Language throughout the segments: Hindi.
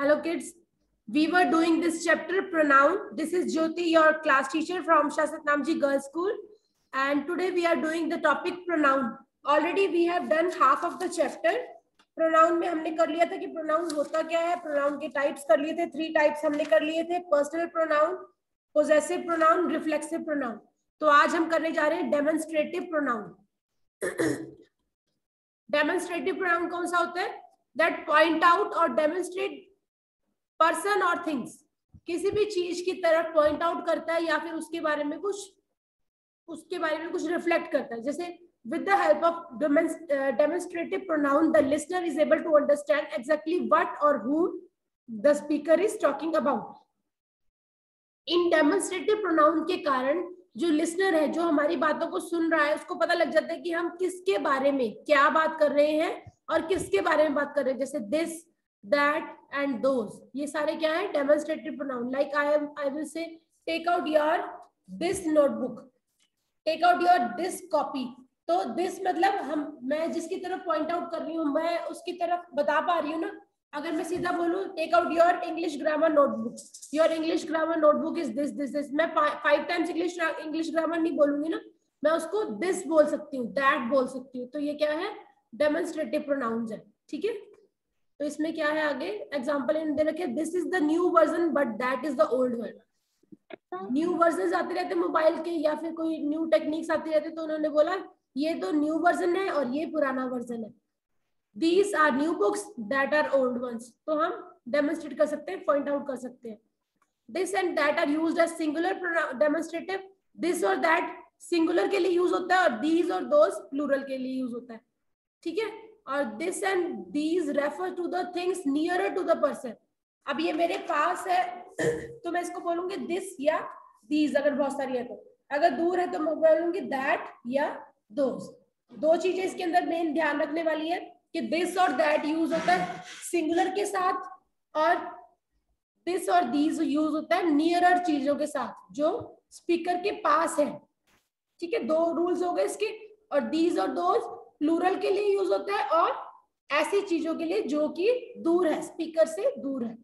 Hello kids, we were doing this chapter pronoun. This is Jyoti, your class teacher from Shasatnamji Girls School, and today we are doing the topic pronoun. Already we have done half of the chapter. Pronoun में हमने कर लिया था कि pronoun होता क्या है, pronoun के types कर लिए थे, 3 types हमने कर लिए थे, personal pronoun, possessive pronoun, reflexive pronoun. तो आज हम करने जा रहे हैं demonstrative pronoun. Demonstrative pronoun कौन सा होता है? That point out or demonstrate person or things. किसी भी चीज की तरफ point out करता है या फिर उसके बारे में कुछ reflect करता है. जैसे with the help of demonstrative pronoun, the listener is able to understand exactly what or whom the speaker is talking about. In demonstrative pronoun के कारण जो लिसनर है, जो हमारी बातों को सुन रहा है, उसको पता लग जाता है कि हम किसके बारे में क्या बात कर रहे हैं और किसके बारे में बात कर रहे हैं. जैसे this, that and those, ये सारे क्या है? Demonstrative pronoun. Like I will say, take out your this notebook, take out your this copy. तो this मतलब मैं जिसकी तरफ पॉइंट आउट कर रही हूँ, मैं उसकी तरफ बता पा रही हूँ ना. अगर मैं सीधा बोलूँ take out your English grammar notebook, your English grammar notebook is this this this, मैं 5 टाइम्स इंग्लिश ग्रामर नहीं बोलूंगी ना, मैं उसको दिस बोल सकती हूँ, दैट बोल सकती हूँ. तो ये क्या है? डेमोन्स्ट्रेटिव प्रोनाउंस है. ठीक है, तो इसमें क्या है आगे एग्जांपल इन दे रखे, this is the new version but that is the old one. New version आते रहते मोबाइल के या फिर कोई न्यू टेक्निक्स आती रहती, तो उन्होंने बोला ये तो न्यू वर्जन है और ये पुराना वर्जन है. These are new books, that are old ones. तो हम demonstrate कर सकते हैं, point out कर सकते हैं. This and that are used as singular demonstrative. This और that singular के लिए use होता है और these और those plural के लिए use होता है. ठीक है, और this and these refer to the things nearer to the person. अब ये मेरे पास है तो मैं इसको बोलूंगी this या these, अगर बहुत सारी है तो. अगर दूर है तो मैं बोलूंगी that या those. दो चीजें इसके अंदर मेन ध्यान रखने वाली है कि दिस और दैट यूज होता है सिंगुलर के साथ और दिस और दीज यूज होता है नियरर चीजों के साथ जो स्पीकर के पास है. ठीक है, 2 रूल्स हो गए इसके. और दीज और दोज प्लूरल के लिए यूज होता है और ऐसी चीजों के लिए जो कि दूर है, स्पीकर से दूर है.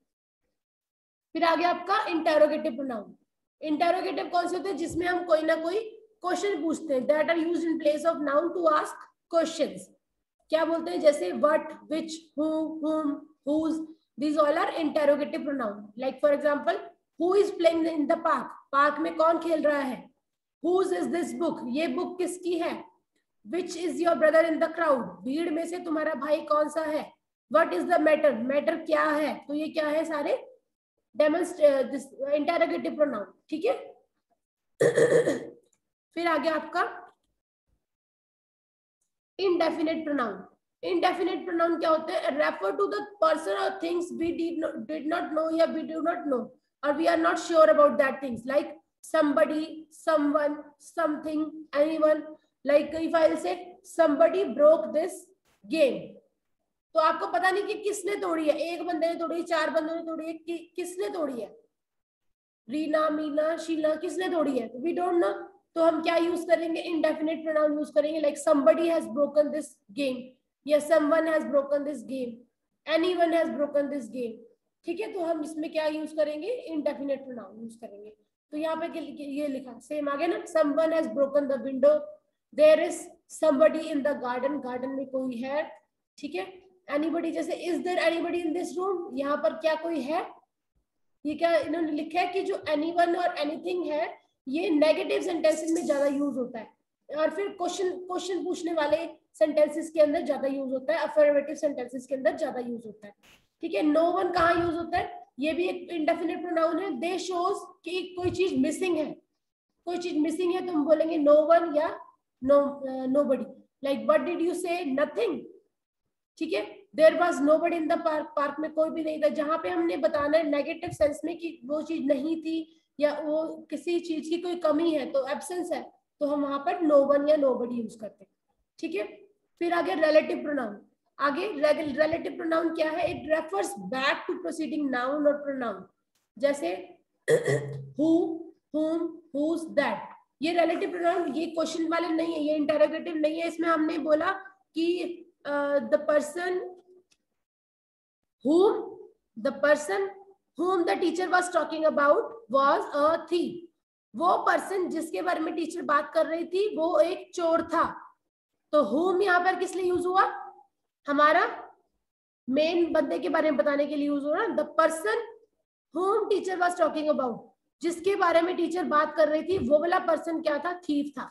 फिर आगे आपका इंटेरोगेटिव प्रोनाउन. इंटेरोगेटिव कौन से होते हैं? जिसमें हम कोई ना कोई क्वेश्चन पूछते हैं. That are used in place of noun to ask questions. क्या बोलते हैं? जैसे what, which, who, whom, whose. These all are interrogative pronoun. Like for example, who is playing in the park? Park में कौन खेल रहा है? Whose is this book? ये बुक किसकी है? Which is your brother in the crowd? भीड़ में से तुम्हारा भाई कौन सा है? What is the matter? Matter क्या है? तो ये क्या है? सारे interrogative pronoun. ठीक है. फिर आगे आपका indefinite pronoun. Indefinite pronoun क्या होते हैं? Refer to the person or things we did not know या we do not know or we are not sure about that things, like somebody, someone, something, anyone. Like if I will say somebody broke this game, तो आपको पता नहीं कि किसने तोड़ी है. एक बंदे ने तोड़ी है, 4 बंदों ने तोड़ी है, किसने तोड़ी है? रीना, मीना, शीला, किसने तोड़ी है? We don't know. तो हम क्या यूज करेंगे? इंडेफिनिट प्रोनाउन यूज करेंगे. Like somebody has broken this game या someone has broken this game, anyone has broken this game. ठीक है, तो हम इसमें क्या यूज करेंगे? इंडेफिनिट प्रोनाउन यूज करेंगे. तो यहाँ पे ये लिखा सेम आगे ना, someone has broken the window, there is somebody in the garden, garden में कोई है. ठीक है, anybody, जैसे is there anybody in this room, यहाँ पर क्या कोई है? ये क्या इन्होंने लिखा है कि जो anyone और anything है ये नेगेटिव सेंटेंसेस में ज्यादा यूज होता है और फिर क्वेश्चन पूछने वाले सेंटेंसेस के अंदर ज्यादा यूज होता है, अफर्मेटिव सेंटेंसेस के अंदर ज्यादा यूज होता है. ठीक है, नो वन कहाँ यूज होता है? ये भी एक इंडेफिनिट प्रोनाउन है. दे शोज कि कोई चीज मिसिंग है, कोई चीज मिसिंग है तो हम बोलेंगे नो वन या nobody. Like what did you say? Nothing. ठीक है, there was nobody in the park, park में कोई भी नहीं था. जहां पे हमने बताना है नेगेटिव सेंस में कि वो चीज नहीं थी या वो किसी चीज की कोई कमी है, तो एब्सेंस है, तो हम वहां पर नो वन या नोबडी यूज करते हैं. ठीक है, फिर आगे रिलेटिव प्रोनाउन. आगे रिलेटिव प्रोनाउन क्या है? It refers back to preceding noun और प्रोनाउन. जैसे हु, हुम, हुज, दैट. ये रिलेटिव प्रोनाउन, ये क्वेश्चन वाले नहीं है, ये इंटरोगेटिव नहीं है. इसमें हमने बोला कि the person whom the person whom the teacher was talking about was a thief. वो पर्सन जिसके बारे में टीचर बात कर रही थी वो एक चोर था. तो whom यहाँ पर किस लिए यूज हुआ? हमारा मेन बंदे के बारे में बताने के लिए यूज हुआ. The person whom teacher was talking about, जिसके बारे में टीचर बात कर रही थी वो वाला पर्सन क्या था? थीफ था.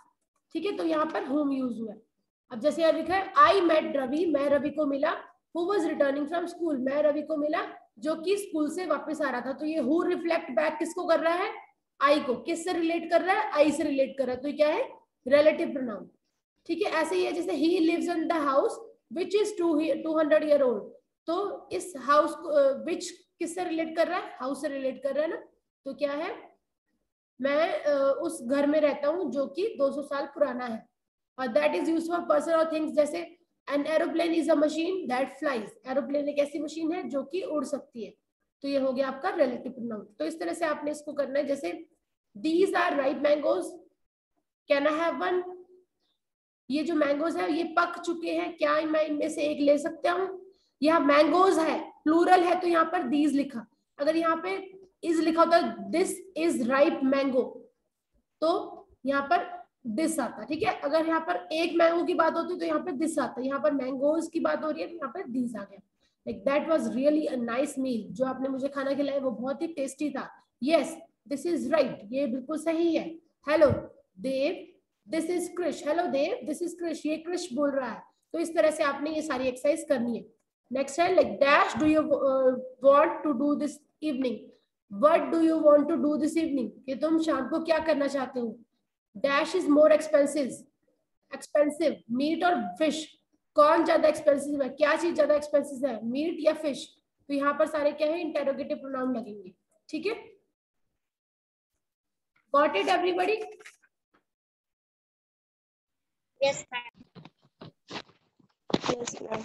ठीक है, तो यहाँ पर whom यूज हुआ. अब जैसे यहाँ लिखा है आई मेट रवि, मैं रवि को मिला. Who was returning from school, मैं रवि को मिला जो कि स्कूल से वापस आ रहा था. तो ये हु रिफ्लेक्ट बैक किसको कर रहा है? आई को. किससे रिलेट कर रहा है? आई से रिलेट कर रहा है. तो क्या है? Relative pronoun. ठीक है, ऐसे ही है जैसे he lives in the house which is 200 year old. तो इस हाउस विच किससे रिलेट कर रहा है? हाउस से रिलेट कर रहा है ना. तो क्या है? मैं उस घर में रहता हूँ जो कि 200 साल पुराना है. और that is used for person और थिंग्स. जैसे an aeroplane is a machine that flies. Aeroplane एक ऐसी मशीन है जो कि उड़ सकती है. तो ये हो गया आपका रिलेटिव प्रोनाउन. तो इस तरह से आपने इसको करना है. जैसे these are ripe mangoes, can I have one. ये जो मैंगोज है ये पक चुके हैं, क्या मैं इनमें से एक ले सकता हूँ? यहाँ मैंगोज है, प्लूरल है, तो यहाँ पर दीज लिखा. अगर यहाँ पे इज लिखा होता दिस इज राइप मैंगो तो यहाँ पर दिस आता. ठीक है, अगर यहाँ पर एक मैंगो की बात होती तो यहाँ पे दिस आता. यहाँ पर मैंगोज की बात हो रही है तो यहाँ पर दिस आ गया. Like that was really a nice meal. जो आपने मुझे खाना खिलाया वो बहुत ही टेस्टी था. यस दिस इज राइट, ये बिल्कुल सही है. Hello Dev, this is Krish. Hello Dev, this is Krish. ये क्रिश बोल रहा है. तो इस तरह से आपने ये सारी एक्सरसाइज करनी है. नेक्स्ट है like dash do you want to do this evening. What do you want to do this evening, कि तुम शाम को क्या करना चाहते हो. Dash is more expensive, meat और फिश. कौन ज्यादा एक्सपेंसिव है? क्या चीज ज्यादा एक्सपेंसिव है, मीट या फिश? तो यहाँ पर सारे क्या है? इंटेरोगेटिव प्रोनाउन लगेंगे. ठीक है, got it everybody? Yes ma'am. Yes ma'am.